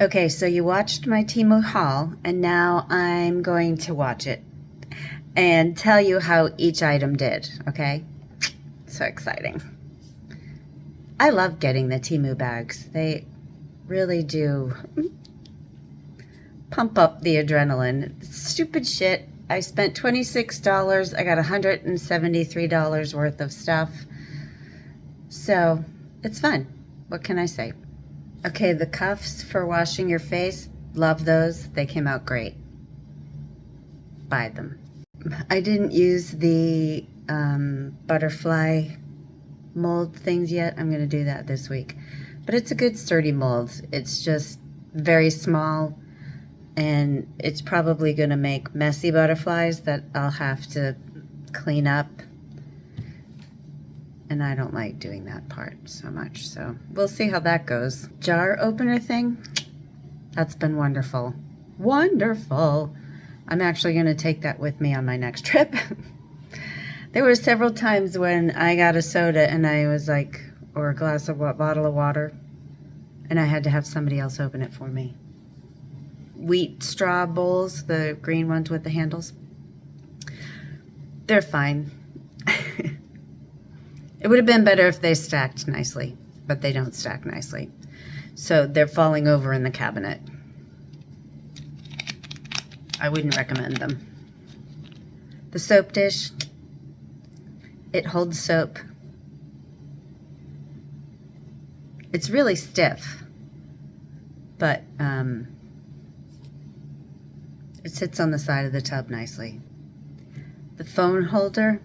Okay, so you watched my Teemu haul, and now I'm going to watch it and tell you how each item did, okay? So exciting. I love getting the Teemu bags. They really do pump up the adrenaline. Stupid shit. I spent $26. I got $173 worth of stuff. So it's fun. What can I say? Okay, the cuffs for washing your face, love those. They came out great. Buy them. I didn't use the butterfly mold things yet. I'm going to do that this week. But it's a good sturdy mold. It's just very small, and it's probably going to make messy butterflies that I'll have to clean up. And I don't like doing that part so much, so we'll see how that goes. Jar opener thing, that's been wonderful. Wonderful. I'm actually going to take that with me on my next trip. There were several times when I got a soda and I was like, or a bottle of water, and I had to have somebody else open it for me. Wheat straw bowls, the green ones with the handles, they're fine. It would have been better if they stacked nicely, but they don't stack nicely. So they're falling over in the cabinet. I wouldn't recommend them. The soap dish, it holds soap. It's really stiff, but it sits on the side of the tub nicely. The phone holder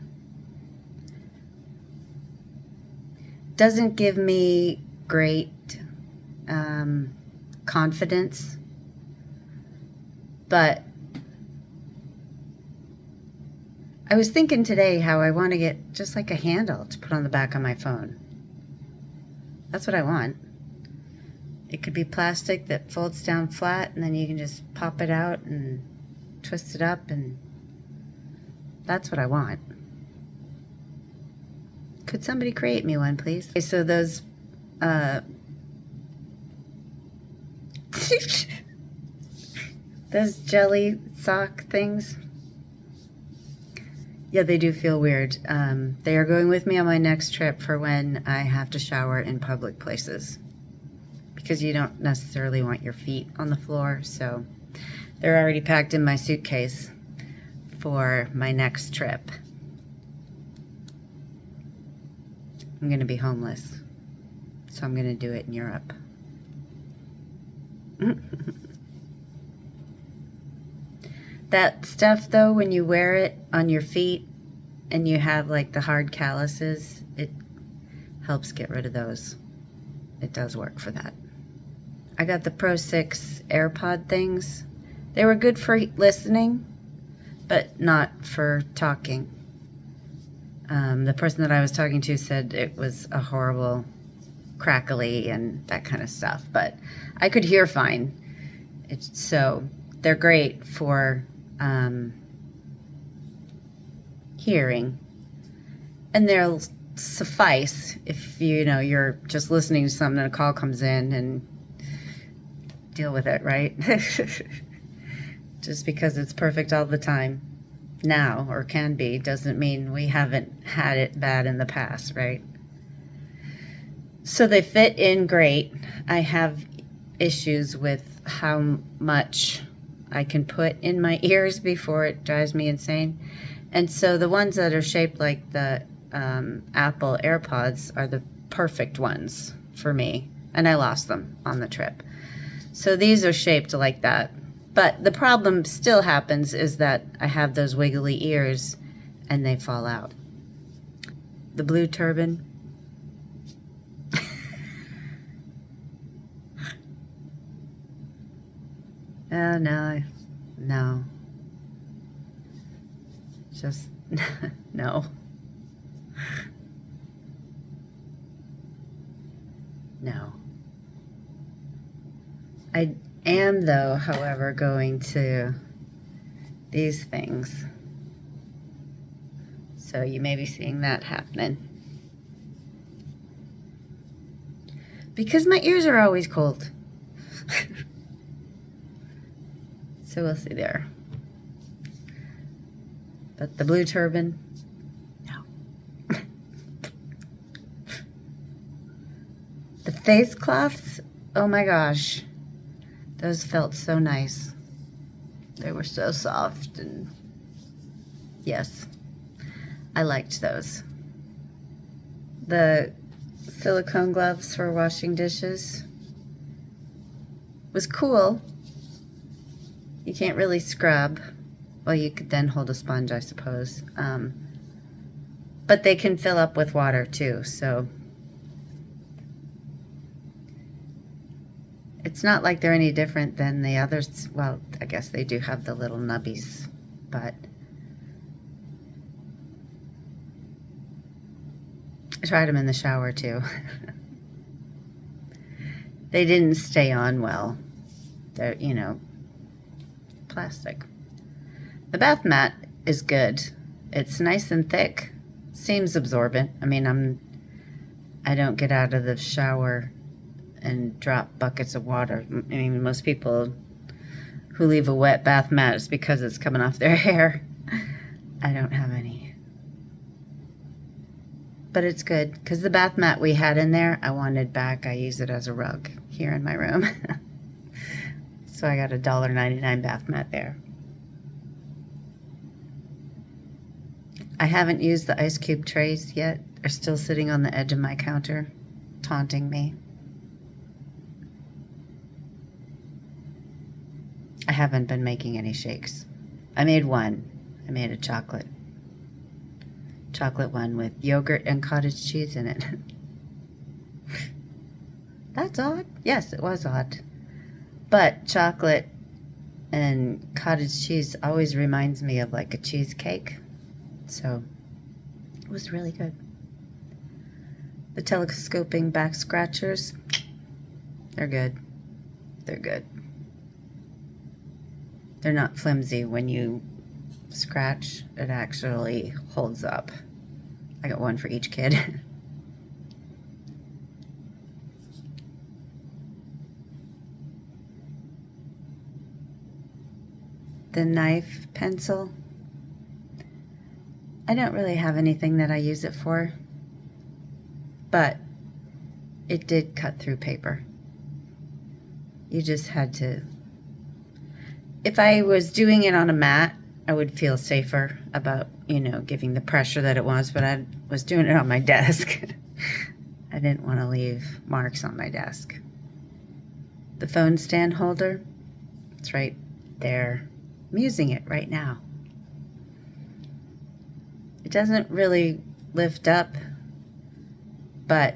doesn't give me great confidence, but I was thinking today how I want to get just like a handle to put on the back of my phone. That's what I want. It could be plastic that folds down flat, and then you can just pop it out and twist it up, and that's what I want. Could somebody create me one, please? Okay, so those, those jelly sock things, yeah, they do feel weird. They are going with me on my next trip for when I have to shower in public places, because you don't necessarily want your feet on the floor, so they're already packed in my suitcase for my next trip. I'm going to be homeless, so I'm going to do it in Europe. That stuff, though, when you wear it on your feet and you have like the hard calluses, it helps get rid of those. It does work for that. I got the Pro 6 AirPod things. They were good for listening, but not for talking. The person that I was talking to said it was a horrible crackly and that kind of stuff, but I could hear fine. So they're great for hearing, and they'll suffice if you're just listening to something and a call comes in, and deal with it, right? Just because it's perfect all the time now, or can be, doesn't mean we haven't had it bad in the past, right? So they fit in great. I have issues with how much I can put in my ears before it drives me insane. And so the ones that are shaped like the Apple AirPods are the perfect ones for me, and I lost them on the trip. So these are shaped like that. But the problem still happens is that I have those wiggly ears and they fall out. The blue turban. Oh, no. Just, no. No. I am, though, however, going to these things. So you may be seeing that happening. Because my ears are always cold. So we'll see there. But the blue turban, no. The face cloths, oh my gosh. Those felt so nice. They were so soft, and yes, I liked those. The silicone gloves for washing dishes was cool. You can't really scrub. Well, you could then hold a sponge, I suppose. But they can fill up with water too, so it's not like they're any different than the others. Well, I guess they do have the little nubbies, but I tried them in the shower too. They didn't stay on well. They're, you know, plastic. The bath mat is good. It's nice and thick. Seems absorbent. I mean, I don't get out of the shower and drop buckets of water. I mean, most people who leave a wet bath mat is because it's coming off their hair. I don't have any. But it's good, because the bath mat we had in there, I wanted back. I use it as a rug here in my room. So I got a $1.99 bath mat there. I haven't used the ice cube trays yet. They're still sitting on the edge of my counter, taunting me. I haven't been making any shakes. I made one. I made a chocolate one with yogurt and cottage cheese in it. That's odd. Yes, it was odd. But chocolate and cottage cheese always reminds me of like a cheesecake. So it was really good. The telescoping back scratchers, they're good. They're good. They're not flimsy. When you scratch, it actually holds up. I got one for each kid. The knife pencil, I don't really have anything that I use it for, but it did cut through paper. You just had to, if I was doing it on a mat, I would feel safer about, you know, giving the pressure that it was, but I was doing it on my desk. I didn't want to leave marks on my desk. The phone stand holder, it's right there. I'm using it right now. It doesn't really lift up, but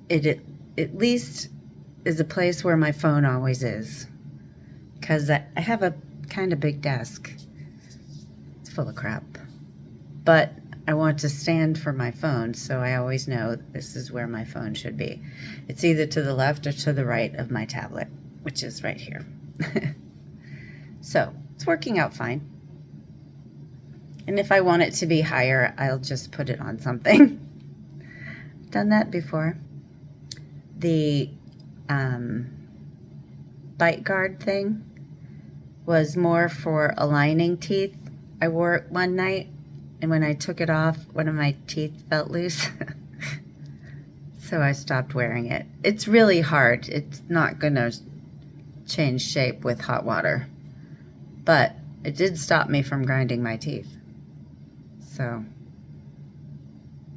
it at least is a place where my phone always is, because I have a kind of big desk. It's full of crap, but I want to stand for my phone, so I always know this is where my phone should be. It's either to the left or to the right of my tablet, which is right here. So it's working out fine. And if I want it to be higher, I'll just put it on something. Done that before. The bite guard thing was more for aligning teeth. I wore it one night, and when I took it off, one of my teeth felt loose. So I stopped wearing it. It's really hard. It's not going to change shape with hot water. But it did stop me from grinding my teeth. So,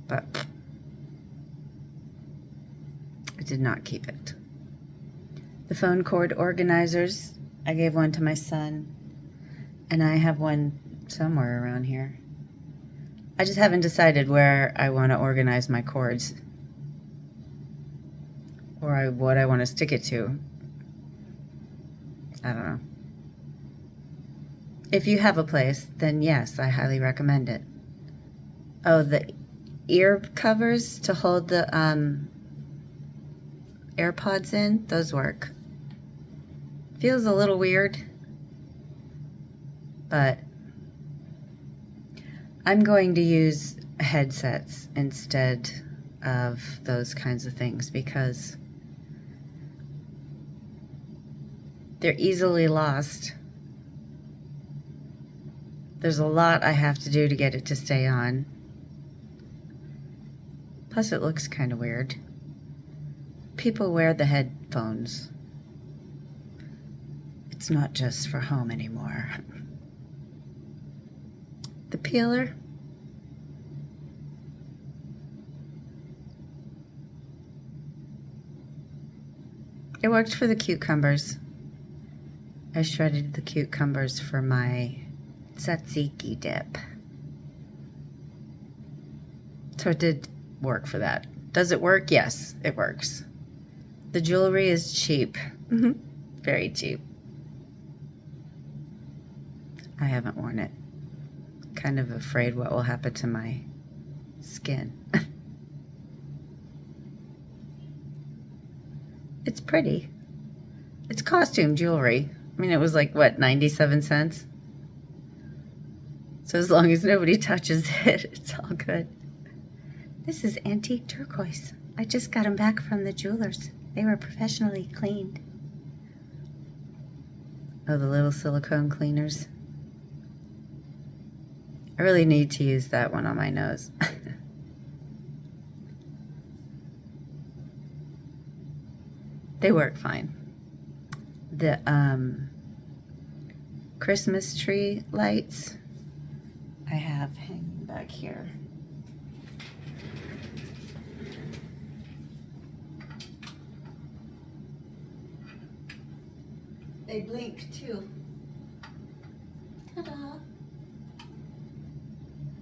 but I did not keep it. The phone cord organizers, I gave one to my son, and I have one somewhere around here. I just haven't decided where I want to organize my cords, or what I want to stick it to. I don't know. If you have a place, then yes, I highly recommend it. Oh, the ear covers to hold the AirPods in, those work. Feels a little weird, but I'm going to use headsets instead of those kinds of things because they're easily lost. There's a lot I have to do to get it to stay on. Plus it looks kind of weird. People wear the headphones. It's not just for home anymore. The peeler. It worked for the cucumbers. I shredded the cucumbers for my tzatziki dip. So it did work for that. Does it work? Yes, it works. The jewelry is cheap. Very cheap. I haven't worn it. Kind of afraid what will happen to my skin. It's pretty. It's costume jewelry. I mean, it was like, what, 97 cents? So as long as nobody touches it, it's all good. This is antique turquoise. I just got them back from the jewelers. They were professionally cleaned. Oh, the little silicone cleaners. I really need to use that one on my nose. They work fine. The Christmas tree lights I have hanging back here. They blink too. Ta-da!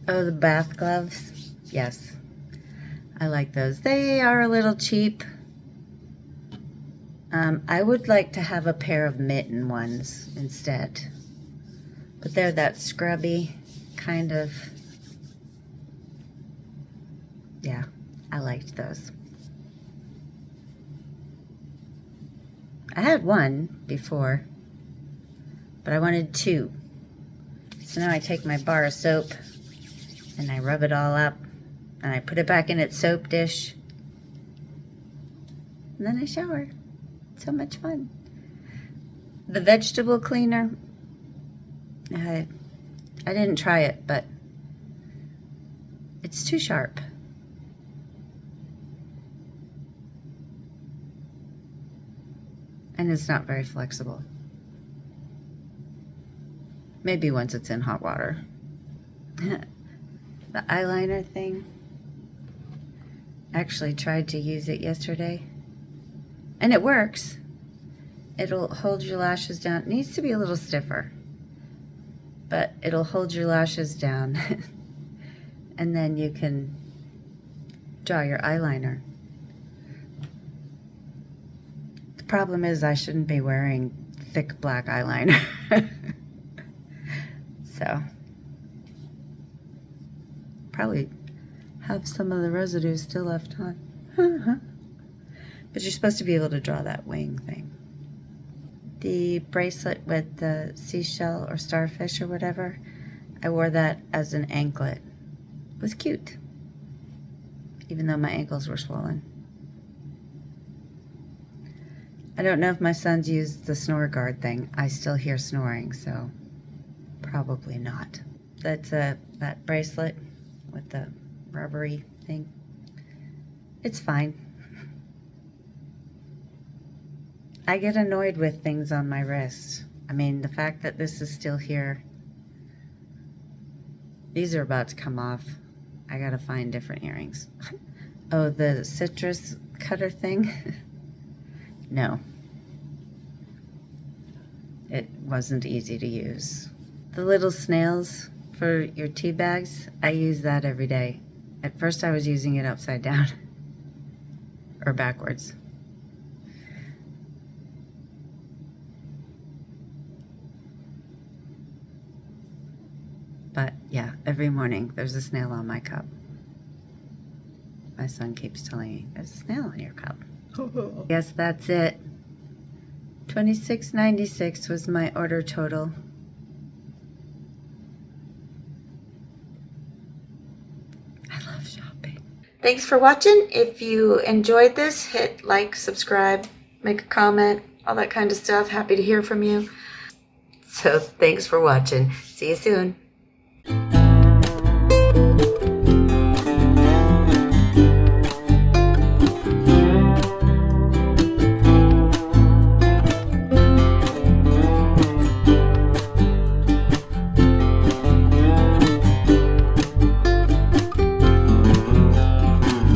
Oh, the bath gloves? Yes. I like those. They are a little cheap. I would like to have a pair of mitten ones instead. But they're that scrubby kind of... Yeah, I liked those. I had one before, but I wanted two. So now I take my bar of soap and I rub it all up and I put it back in its soap dish. And then I shower. So much fun. The vegetable cleaner, I didn't try it, but it's too sharp. And it's not very flexible. Maybe once it's in hot water. The eyeliner thing, I actually tried to use it yesterday. And it works. It'll hold your lashes down. It needs to be a little stiffer, but it'll hold your lashes down. And then you can draw your eyeliner. The problem is I shouldn't be wearing thick black eyeliner. So, probably have some of the residue still left on. But you're supposed to be able to draw that wing thing. The bracelet with the seashell or starfish or whatever, I wore that as an anklet. It was cute, even though my ankles were swollen. I don't know if my son's used the snore guard thing. I still hear snoring, so probably not. That's that bracelet with the rubbery thing. It's fine. I get annoyed with things on my wrist. I mean, the fact that this is still here. These are about to come off. I gotta find different earrings. Oh, the citrus cutter thing? No. It wasn't easy to use. The little snails for your tea bags, I use that every day. At first I was using it upside down. Or backwards. But yeah, every morning there's a snail on my cup. My son keeps telling me, there's a snail on your cup. Yes, that's it. $26.96 was my order total. I love shopping. Thanks for watching. If you enjoyed this, hit like, subscribe, make a comment, all that kind of stuff. Happy to hear from you. So thanks for watching. See you soon.